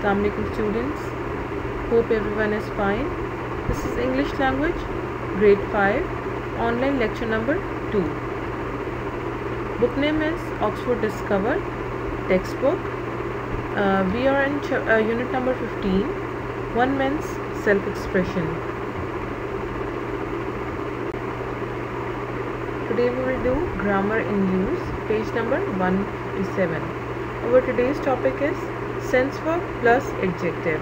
Assalamu alaikum students. Hope everyone is fine. This is English language grade 5 online lecture number 2. Book name is Oxford Discover textbook. We are in unit number 15, One Man's Self-Expression. Today we will do grammar in use, page number 157. Our today's topic is sense verb plus adjective.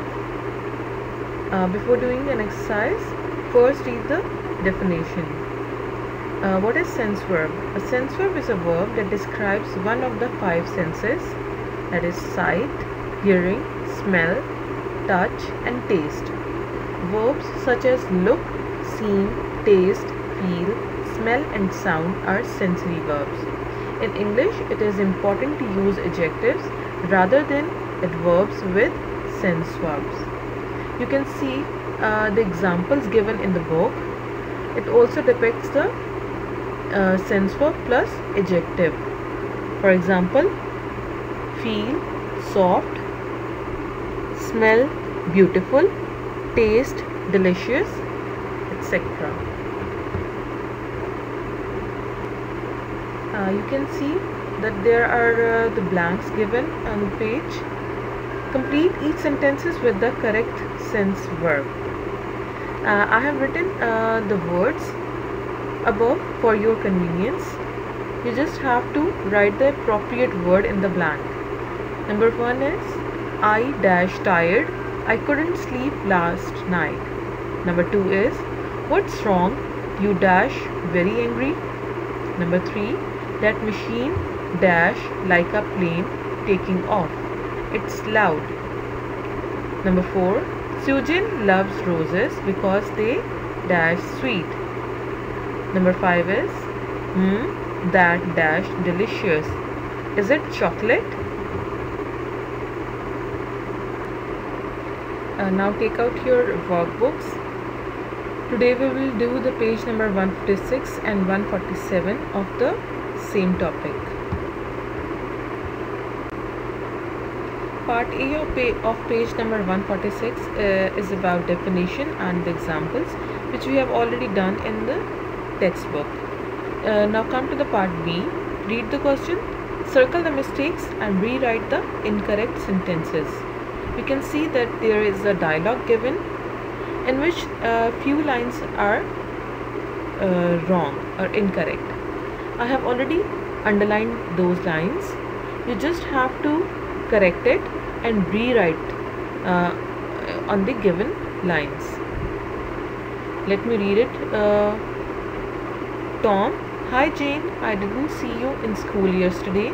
Before doing an exercise, first read the definition. What is sense verb? A sense verb is a verb that describes one of the 5 senses, that is sight, hearing, smell, touch and taste. Verbs such as look, seem, taste, feel, smell and sound are sensory verbs. In English, it is important to use adjectives rather than adverbs with sense verbs. You can see the examples given in the book. It also depicts the sense verb plus adjective. For example, feel, soft, smell, beautiful, taste, delicious, etc. You can see that there are the blanks given on the page. Complete each sentences with the correct sense verb. I have written the words above for your convenience. You just have to write the appropriate word in the blank. Number 1 is I dash tired. I couldn't sleep last night. Number 2 is what's wrong? You dash very angry. Number 3, that machine dash like a plane taking off. It's loud. Number 4, Sujan loves roses because they dash sweet. Number 5 is that dash delicious. Is it chocolate? Now take out your workbooks. Today we will do the page number 156 and 147 of the same topic. Part A of page number 146 is about definition and the examples, which we have already done in the textbook. Now come to the part B. Read the question, circle the mistakes and rewrite the incorrect sentences. We can see that there is a dialogue given in which few lines are wrong or incorrect. I have already underlined those lines. You just have to correct it and rewrite on the given lines. Let me read it. Tom, hi Jane, I didn't see you in school yesterday.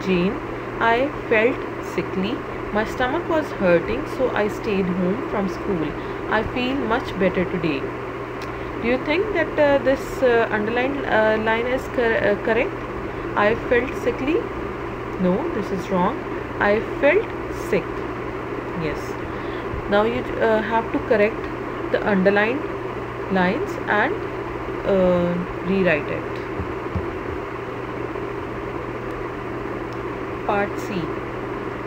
Jane, I felt sickly. My stomach was hurting, so I stayed home from school. I feel much better today. Do you think that this underlined line is correct? I felt sickly? No, this is wrong. I felt sick. Yes. Now you have to correct the underlined lines and rewrite it. Part C.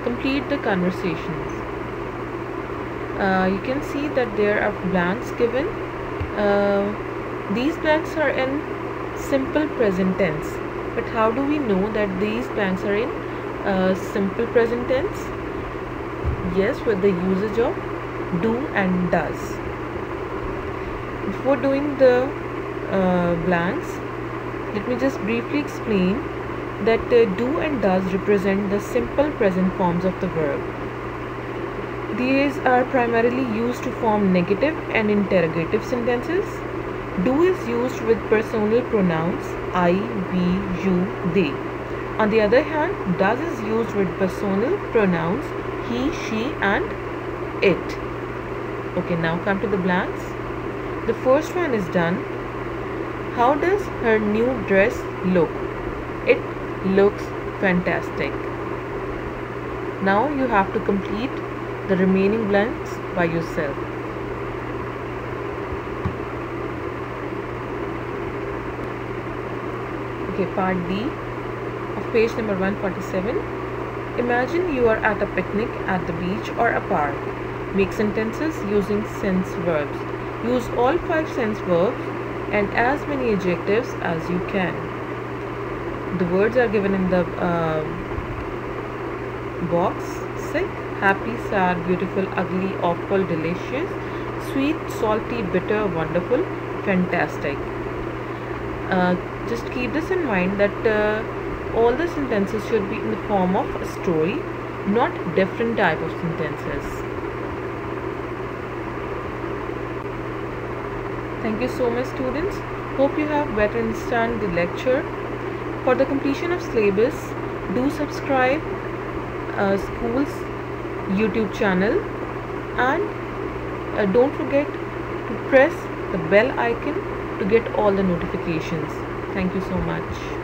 Complete the conversations. You can see that there are blanks given. These blanks are in simple present tense. But how do we know that these blanks are in simple present tense? Yes, with the usage of do and does. Before doing the blanks, let me just briefly explain that do and does represent the simple present forms of the verb. These are primarily used to form negative and interrogative sentences. Do is used with personal pronouns I, we, you, they. On the other hand, does is used with personal pronouns he, she and it. Okay, now come to the blanks. The first one is done. How does her new dress look? It looks fantastic. Now you have to complete the remaining blanks by yourself. Okay, part D of page number 147. Imagine you are at a picnic at the beach or a park. Make sentences using sense verbs. Use all 5 sense verbs and as many adjectives as you can. The words are given in the box. Sick, happy, sad, beautiful, ugly, awful, delicious, sweet, salty, bitter, wonderful, fantastic. Just keep this in mind that all the sentences should be in the form of a story, not different type of sentences. Thank you so much, students. Hope you have better understand the lecture. For the completion of syllabus, do subscribe school's YouTube channel and don't forget to press the bell icon to get all the notifications. Thank you so much.